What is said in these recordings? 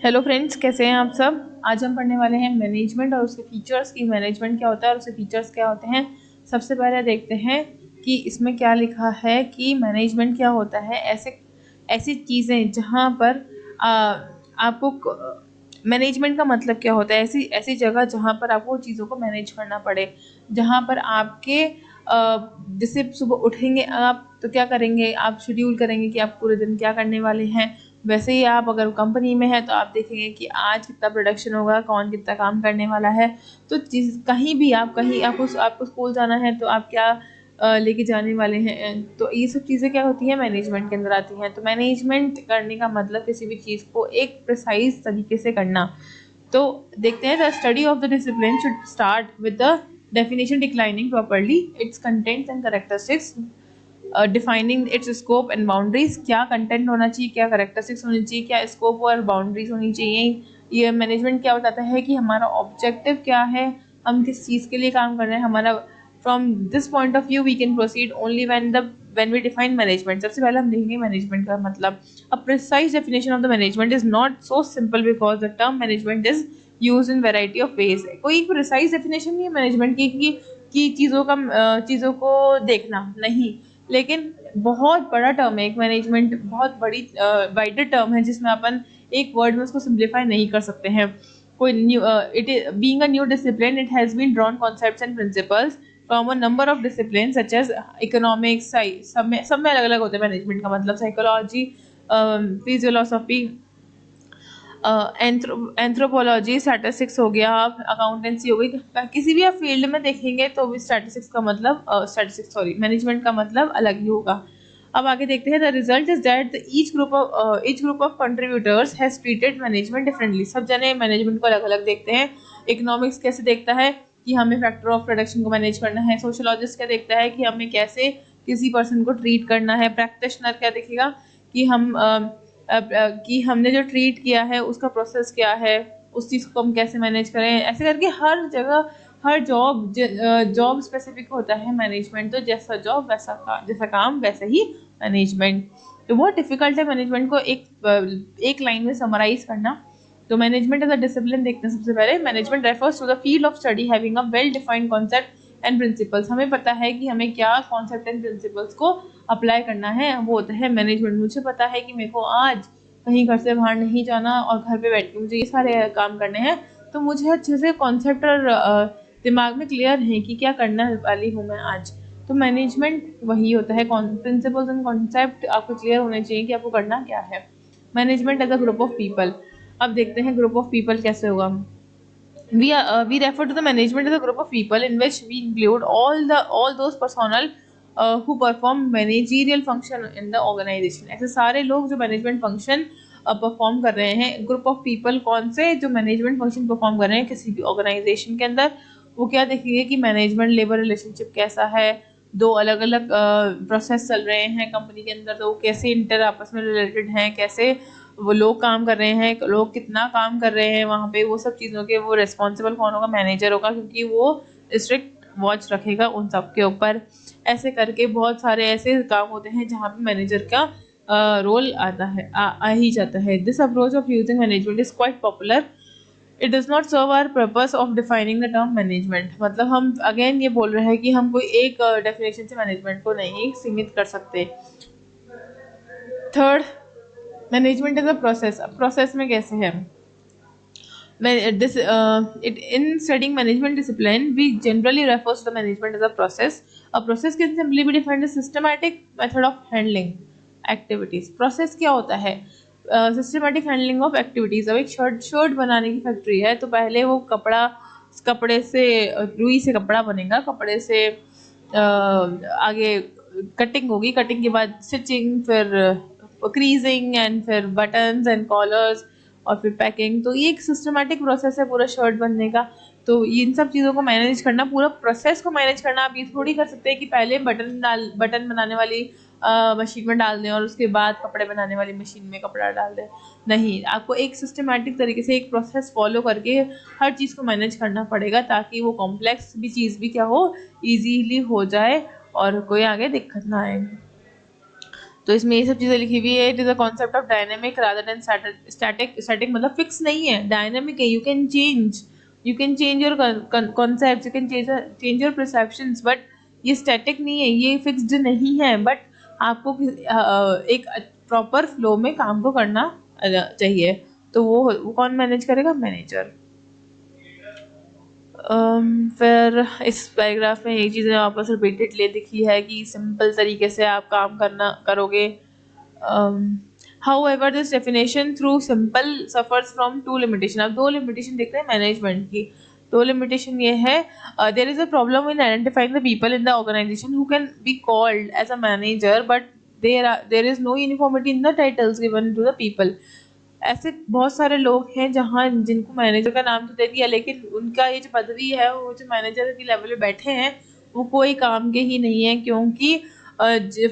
Hello friends, कैसे हैं आप सब। आज हम पढ़ने वाले हैं मैनेजमेंट और उसके फीचर्स की। मैनेजमेंट क्या होता है और उसके फीचर्स क्या होते हैं। सबसे पहले देखते हैं कि इसमें क्या लिखा है कि मैनेजमेंट क्या होता है। ऐसे ऐसी चीज़ें जहाँ पर आपको मैनेजमेंट का मतलब क्या होता है। ऐसी ऐसी जगह जहाँ पर आपको चीज़ों को मैनेज करना पड़े, जहाँ पर आपके जैसे सुबह उठेंगे आप तो क्या करेंगे, आप शेड्यूल करेंगे कि आप पूरे दिन क्या करने वाले हैं। वैसे ही आप अगर कंपनी में हैं तो आप देखेंगे कि आज कितना प्रोडक्शन होगा, कौन कितना काम करने वाला है। तो चीज़ कहीं भी आप कहीं आपको स्कूल जाना है तो आप क्या लेके जाने वाले हैं। तो ये सब चीज़ें क्या होती हैं, मैनेजमेंट के अंदर आती हैं। तो मैनेजमेंट करने का मतलब किसी भी चीज़ को एक प्रिसाइज तरीके से करना। तो देखते हैं, the study of the discipline should start with the definition declining properly its contents and characteristics, defining it's scope and boundaries. क्या कंटेंट होना चाहिए, क्या करेक्टरिस्टिक्स होनी चाहिए, क्या स्कोप और बाउंड्रीज होनी चाहिए। ये मैनेजमेंट क्या बताता है कि हमारा ऑब्जेक्टिव क्या है, हम किस चीज़ के लिए काम कर रहे हैं। हमारा from this point of view we can proceed only when we define management. सबसे पहले हम देखेंगे मैनेजमेंट का मतलब। A precise definition of the management is not so simple because the term management is use in variety of ways. कोई precise definition नहीं है management की चीज़ों को देखना नहीं, लेकिन बहुत बड़ा टर्म है एक मैनेजमेंट, बहुत बड़ी वाइडर टर्म है जिसमें अपन एक वर्ड में उसको सिंप्लीफाई नहीं कर सकते हैं। कोई new it being a new discipline, it has been drawn concepts and principles from a number of discipline such as economics. सब में अलग अलग होते हैं मैनेजमेंट का मतलब। साइकोलॉजी, फिजियोलॉजी, एंथ्रोपोलॉजी, स्टैटिस्टिक्स हो गया, अकाउंटेंसी हो गई। किसी भी आप फील्ड में देखेंगे तो भी स्टैटिस्टिक्स का मतलब मैनेजमेंट का मतलब अलग ही होगा। अब आगे देखते हैं, the result is that each group of contributors has treated management differently. सब जने मैनेजमेंट को अलग अलग देखते हैं। इकोनॉमिक्स कैसे देखता है कि हमें फैक्टर ऑफ प्रोडक्शन को मैनेज करना है। सोशोलॉजिस्ट क्या देखता है कि हमें कैसे किसी पर्सन को ट्रीट करना है। प्रैक्टिशनर क्या देखेगा कि कि हमने जो ट्रीट किया है उसका प्रोसेस क्या है, उस चीज़ को हम कैसे मैनेज करें। ऐसे करके हर जगह हर जॉब स्पेसिफिक होता है मैनेजमेंट। तो जैसा काम वैसा ही मैनेजमेंट। तो बहुत डिफिकल्ट है मैनेजमेंट को एक लाइन में समराइज करना। तो मैनेजमेंट एज अ डिसिप्लिन देखते हैं। सबसे पहले, management refers to the field of study having a well defined concept and principles. हमें पता है कि हमें क्या कॉन्सेप्ट एंड प्रिंसिपल्स को अप्लाई करना है, वो होता है मैनेजमेंट। मुझे पता है कि मेरे को आज कहीं घर से बाहर नहीं जाना और घर पे बैठ के मुझे ये सारे काम करने हैं। तो मुझे अच्छे से कॉन्सेप्ट और दिमाग में क्लियर है कि क्या करने वाली हूँ मैं आज। तो मैनेजमेंट वही होता है, प्रिंसिपल्स एंड कॉन्सेप्ट आपको क्लियर होने चाहिए कि आपको करना क्या है। Management as a group of people. अब देखते हैं ग्रुप ऑफ पीपल कैसे होगा। We refer to the management as a group of people in which we include all those personnel who perform managerial function in the organization। ऐसे सारे लोग जो management function perform कर रहे हैं। ग्रुप ऑफ पीपल कौन से, जो मैनेजमेंट फंक्शन परफॉर्म कर रहे हैं किसी भी ऑर्गेनाइजेशन के अंदर। वो क्या देखेंगे कि मैनेजमेंट लेबर रिलेशनशिप कैसा है, दो अलग अलग प्रोसेस चल रहे हैं कंपनी के अंदर, तो वो कैसे इंटर आपस में रिलेटेड हैं, कैसे वो लोग काम कर रहे हैं, लोग कितना काम कर रहे हैं वहाँ पे। वो सब चीज़ों के वो रिस्पॉन्सिबल कौन होगा, मैनेजर होगा, क्योंकि वो स्ट्रिक्ट वॉच रखेगा उन सब के ऊपर। ऐसे करके बहुत सारे ऐसे काम होते हैं जहाँ पे मैनेजर का रोल आता है, आ ही जाता है। This approach of using management is quite popular. It does not serve our purpose of defining the term management. मतलब हम अगेन ये बोल रहे हैं कि हम कोई एक डेफिनेशन से मैनेजमेंट को नहीं सीमित कर सकते। Third, management is a process. अब प्रोसेस में कैसे है, in studying management discipline we generally refers to the management as a process. A process can simply be defined as systematic method of handling activities. process क्या होता है, systematic handling of activities. अब एक shirt बनाने की factory है, तो पहले वो कपड़े से रुई से कपड़ा बनेगा, कपड़े से आगे कटिंग होगी, कटिंग के बाद स्टिचिंग, फिर क्रीजिंग एंड फिर बटन्स एंड कॉलर्स और फिर पैकिंग। तो ये एक सिस्टमेटिक प्रोसेस है पूरा शर्ट बनने का। तो इन सब चीज़ों को मैनेज करना, पूरा प्रोसेस को मैनेज करना। आप ये थोड़ी कर सकते हैं कि पहले बटन बनाने वाली मशीन में डाल दें और उसके बाद कपड़े बनाने वाली मशीन में कपड़ा डाल दें। नहीं, आपको एक सिस्टमेटिक तरीके से एक प्रोसेस फॉलो करके हर चीज़ को मैनेज करना पड़ेगा, ताकि वो कॉम्प्लेक्स भी चीज़ भी क्या हो, ईजीली हो जाए और कोई आगे दिक्कत ना आए। तो इसमें ये सब चीज़ें लिखी हुई है। It is a concept of dynamic rather than static. Static मतलब फिक्स नहीं है, डायनेमिक है। You can change your concept, you can change your perceptions, but ये स्टैटिक नहीं है, ये फिक्स्ड नहीं है। बट आपको एक प्रॉपर फ्लो में काम को करना चाहिए। तो वो कौन मैनेज करेगा? मैनेजर। फिर इस पैराग्राफ में ये चीज़ें वापस रिपीटेडली लिखी है कि सिंपल तरीके से आप काम करना करोगे। However, this definition through simple suffers from two limitation। अब दो limitation देख रहे हैं मैनेजमेंट की। दो limitation ये है, there is a problem in identifying the people in the organization who can be called as a manager, but there is no uniformity in the titles given to the people। ऐसे बहुत सारे लोग हैं जहाँ जिनको manager का नाम तो दे दिया, लेकिन उनका ये जो पदवी है, वो जो मैनेजर की लेवल पे बैठे हैं, वो कोई काम के ही नहीं है। क्योंकि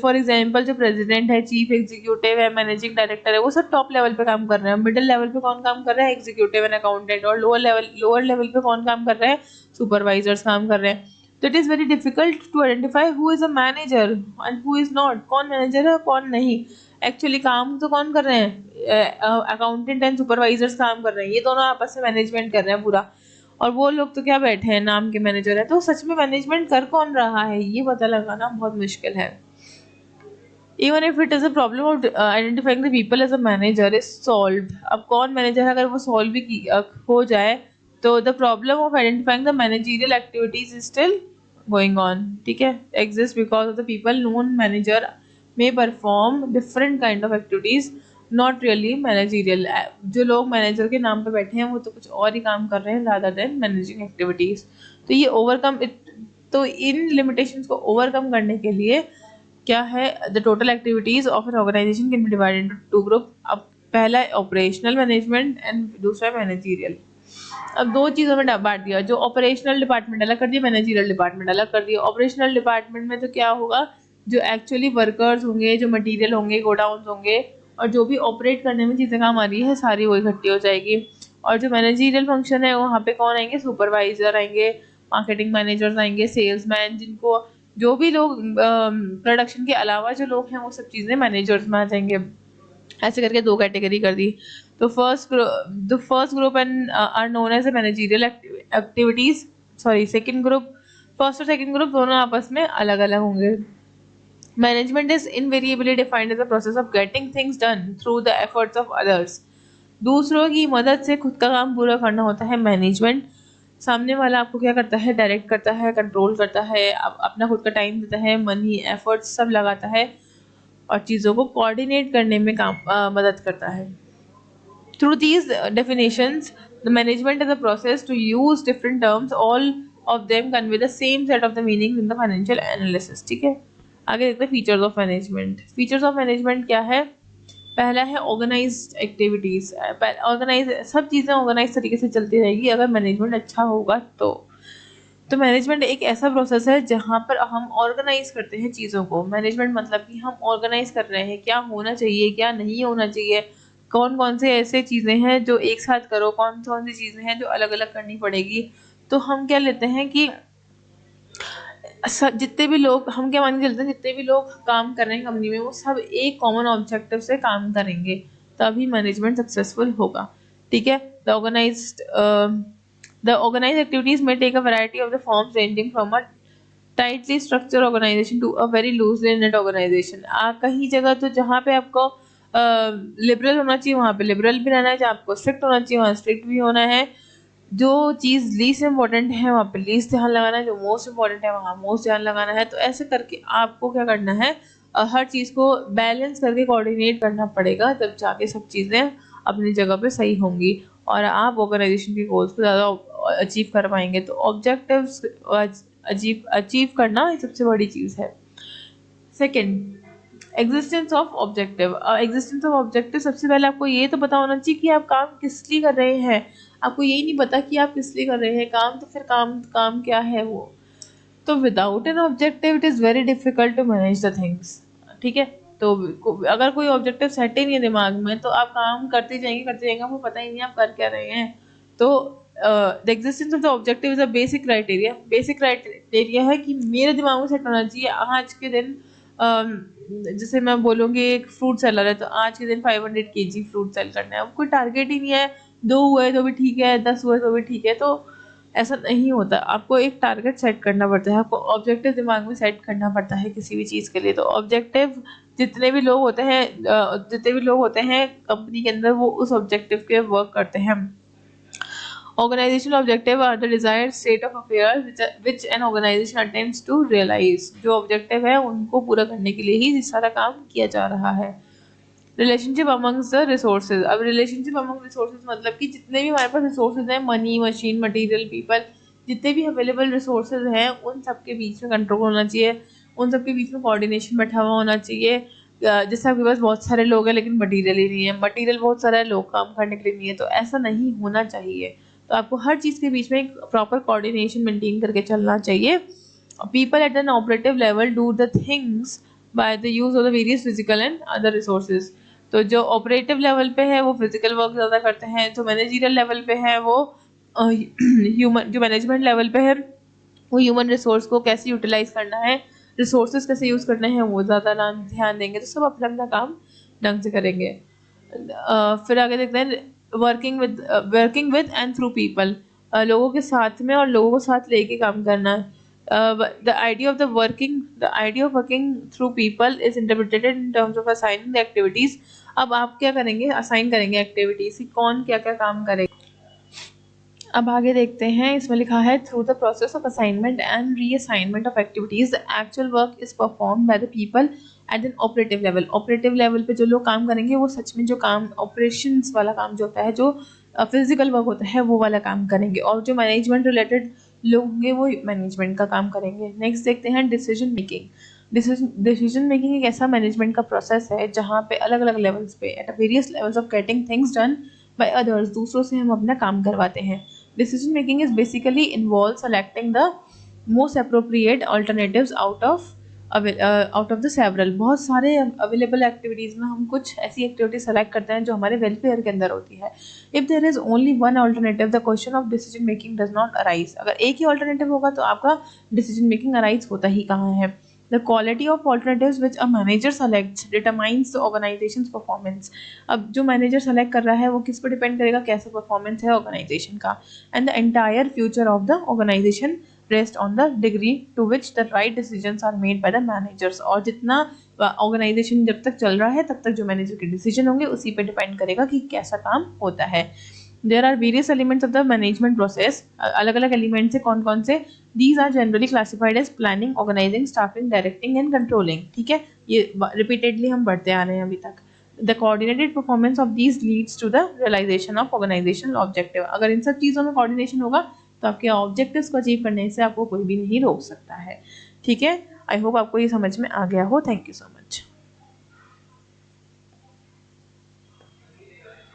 फॉर एग्जांपल जो प्रेसिडेंट है, चीफ एग्जीक्यूटिव है, मैनेजिंग डायरेक्टर है, वो सब टॉप लेवल पे काम कर रहे हैं। मिडिल लेवल पे कौन काम कर रहा है? Executive and accountant. और लोअर लेवल पे कौन काम कर रहा है? सुपरवाइजर्स काम कर रहे हैं। तो it is very difficult to identify who is a manager and who is not. कौन मैनेजर है, कौन नहीं। एक्चुअली काम तो कौन कर रहे हैं? अकाउंटेंट एंड सुपरवाइजर्स काम कर रहे हैं, ये दोनों आपस में मैनेजमेंट कर रहे हैं पूरा। और वो लोग तो क्या बैठे हैं, नाम के मैनेजर है। तो सच में मैनेजमेंट कर कौन रहा है, ये पता लगाना बहुत मुश्किल है। Even if it is a problem of identifying the people as a manager is solved. अब कौन मैनेजर है, अगर वो सॉल्व भी हो जाए, तो the problem of identifying the managerial activities is still going on. ठीक है, exist because of the people known manager may perform different kind of activities, not really managerial। जो लोग मैनेजर के नाम पे बैठे हैं, वो तो कुछ और ही काम कर रहे हैं rather than managing activities। तो ये ओवरकम, तो इन लिमिटेशंस को ओवरकम करने के लिए क्या है, the total activities of an organisation can be divided into two group. अब पहला है ऑपरेशनल मैनेजमेंट एंड दूसरा है मैनेजरियल। अब दो चीज़ों में बांट दिया, जो ऑपरेशनल डिपार्टमेंट अलग कर दिया, मैनेजरियल डिपार्टमेंट अलग कर दिया। ऑपरेशनल डिपार्टमेंट में तो क्या होगा, जो एक्चुअली वर्कर्स होंगे, जो मटेरियल होंगे, गोडाउन होंगे, और जो भी ऑपरेट करने में चीज़ें काम आ रही है, सारी वो इकट्ठी हो जाएगी। और जो मैनेजरियल फंक्शन है, वहाँ पे कौन आएंगे? सुपरवाइजर आएंगे, मार्केटिंग मैनेजर्स आएंगे, सेल्समैन, जिनको जो भी लोग प्रोडक्शन के अलावा जो लोग हैं, वो सब चीज़ें मैनेजर्स में आ जाएंगे। ऐसे करके दो कैटेगरी कर दी। तो first group and are known as a managerial activities. Sorry, second group, first और सेकंड ग्रुप दोनों आपस में अलग अलग होंगे। Management is invariably defined as a process of getting things done through the efforts of others. दूसरों की मदद से खुद का काम पूरा करना होता है मैनेजमेंट। सामने वाला आपको क्या करता है? डायरेक्ट करता है, कंट्रोल करता है, अपना खुद का टाइम देता है, मनी, एफर्ट्स सब लगाता है, और चीज़ों को कोऑर्डिनेट करने में मदद करता है। Through these definitions, the management is a process to use different terms, all of them convey the same set of the meanings in the financial analysis. ठीक है, आगे देखते हैं features of management. Features of management क्या है? पहला है organised activities. Organise, सब चीज़ें ऑर्गेनाइज तरीके से चलती रहेगी अगर मैनेजमेंट अच्छा होगा तो मैनेजमेंट एक ऐसा प्रोसेस है जहाँ पर हम ऑर्गेनाइज करते हैं चीज़ों को। मैनेजमेंट मतलब कि हम ऑर्गेनाइज कर रहे हैं, क्या होना चाहिए, क्या नहीं होना चाहिए, कौन कौन से ऐसे चीज़ें हैं जो एक साथ करो, कौन कौन सी चीज़ें हैं जो अलग अलग करनी पड़ेगी। तो हम क्या लेते हैं कि जितने भी लोग, हम क्या मान के चलते हैं, जितने भी लोग काम कर रहे हैं कंपनी में, वो सब एक कॉमन ऑब्जेक्टिव से काम करेंगे, तभी मैनेजमेंट सक्सेसफुल होगा। ठीक है, the organized activities may take a variety of the forms ranging from a tightly structured organization to a very loosely knit organization। कहीं जगह तो जहाँ पे आपको लिबरल होना चाहिए, वहाँ पे लिबरल भी रहना है, जहाँ आपको स्ट्रिक्ट होना चाहिए, वहाँ स्ट्रिक्ट भी होना है। जो चीज़ लीस्ट इंपॉर्टेंट है, वहाँ पे लीस्ट ध्यान लगाना है, जो मोस्ट इंपॉर्टेंट है, वहाँ मोस्ट ध्यान लगाना है। तो ऐसे करके आपको क्या करना है, हर चीज़ को बैलेंस करके कोऑर्डिनेट करना पड़ेगा, तब जाके सब चीज़ें अपनी जगह पे सही होंगी और आप ऑर्गेनाइजेशन के गोल्स को ज़्यादा अचीव कर पाएंगे। तो ऑब्जेक्टिव्स अचीव करना सबसे बड़ी चीज़ है। Second, existence of objective. Existence of objective, सबसे पहले आपको ये तो पता होना चाहिए कि आप काम किस लिए कर रहे हैं। आपको यही नहीं पता कि आप किस लिए कर रहे हैं काम, तो फिर काम क्या है वो। तो without an objective it is very difficult to manage the things. ठीक है, तो अगर कोई ऑब्जेक्टिव सेट ही नहीं है दिमाग में, तो आप काम करते जाएंगे, आपको पता ही नहीं आप कर क्या रहे हैं। तो the existence of the objective is a basic criteria. Basic criteria है कि मेरे दिमाग में सेट होना चाहिए आज के दिन जैसे मैं बोलूँगी एक फ्रूट सेलर है तो आज के दिन 500 kg फ्रूट सेल करना है, अब कोई टारगेट ही नहीं है, 2 हुए तो भी ठीक है, 10 हुए तो भी ठीक है, तो ऐसा नहीं होता। आपको एक टारगेट सेट करना पड़ता है, आपको ऑब्जेक्टिव दिमाग में सेट करना पड़ता है किसी भी चीज़ के लिए। तो ऑब्जेक्टिव जितने भी लोग होते हैं कंपनी के अंदर, वो उस ऑब्जेक्टिव के वर्क करते हैं। Organizational objective are the desired state of affairs which an organization attempts to realize। जो ऑब्जेक्टिव है उनको पूरा करने के लिए ही ये सारा काम किया जा रहा है। Relationship amongst the resources. अब रिलेशनशिप अमंग रिसोर्सेज मतलब कि जितने भी हमारे पास रिसोर्सेज हैं, मनी, मशीन, मटेरियल, पीपल, जितने भी अवेलेबल रिसोर्सेज हैं उन सब के बीच में कंट्रोल होना चाहिए, उन सब के बीच में कोऑर्डिनेशन बैठा हुआ होना चाहिए। जैसे आपके पास बहुत सारे लोग हैं लेकिन मटेरियल ही नहीं है, मटेरियल बहुत सारा है, लोग काम करने के लिए नहीं है, तो ऐसा नहीं होना चाहिए। तो आपको हर चीज़ के बीच में एक प्रॉपर कोऑर्डिनेशन मेंटेन करके चलना चाहिए। People at an operative level do the things by the use of the various physical and other resources. तो जो ऑपरेटिव लेवल पे है वो फिजिकल वर्क ज़्यादा करते हैं, जो मैनेजरियल लेवल पे है वो ह्यूमन, जो मैनेजमेंट लेवल पे है वो ह्यूमन रिसोर्स को कैसे यूटिलाइज करना है, रिसोर्सेज कैसे यूज़ करने हैं वो ज़्यादा ध्यान देंगे, तो सब अपना अपना काम ढंग से करेंगे। फिर आगे देखते हैं working with and through people. लोगों के साथ में और लोगों को साथ लेके काम करना। The idea of working through people is interpreted in terms of assigning the activities. अब आप क्या करेंगे, असाइन करेंगे एक्टिविटीज की, कौन क्या क्या काम करेगा। अब आगे देखते हैं, इसमें लिखा है through the process of assignment and reassignment of activities the actual work is perform by the people at an operative level. Operative level पे जो लोग काम करेंगे वो सच में जो काम ऑपरेशंस वाला काम जो होता है, जो फिजिकल वर्क होता है वो वाला काम करेंगे, और जो मैनेजमेंट रिलेटेड लोग होंगे वो मैनेजमेंट का काम करेंगे। नेक्स्ट देखते हैं डिसीजन मेकिंग। डिसीजन मेकिंग एक ऐसा मैनेजमेंट का प्रोसेस है जहाँ पे अलग अलग लेवल्स पे at various levels of getting things done by others, दूसरों से हम अपना काम करवाते हैं। Decision making is basically involves selecting the most appropriate alternatives out of the several। बहुत सारे अवेलेबल एक्टिविटीज़ में हम कुछ ऐसी एक्टिविटी सेलेक्ट करते हैं जो हमारे वेलफेयर के अंदर होती है। If there is only one alternative the question of decision making does not arise. अगर एक ही ऑल्टरनेटिव होगा तो आपका डिसीजन मेकिंग अराइज होता ही कहाँ है। The quality of alternatives which a manager selects determines the organization's performance। अब जो मैनेजर सेलेक्ट कर रहा है वो किस पर डिपेंड करेगा, कैसा परफॉर्मेंस है ऑर्गेनाइजेशन का। And the entire future of the organisation rest on the degree to which the right decisions are made by the managers. और जितना ऑर्गेनाइजेशन जब तक चल रहा है तब तक जो मैनेजर के डिसीजन होंगे उसी पे डिपेंड करेगा कि कैसा काम होता है। There are various elements of the management process। अलग अलग एलिमेंट्स है, कौन कौन से। These are generally classified as planning, organizing, staffing, directing and controlling। ठीक है, ये रिपीटेडली हम बढ़ते आ रहे हैं अभी तक। The coordinated performance of these leads to the realization of organizational objective। अगर इन सब चीज़ों में coordination होगा तो आपके ऑब्जेक्टिव्स को अचीव करने से आपको कोई भी नहीं रोक सकता है। ठीक है, आई होप आपको ये समझ में आ गया हो। Thank you so much.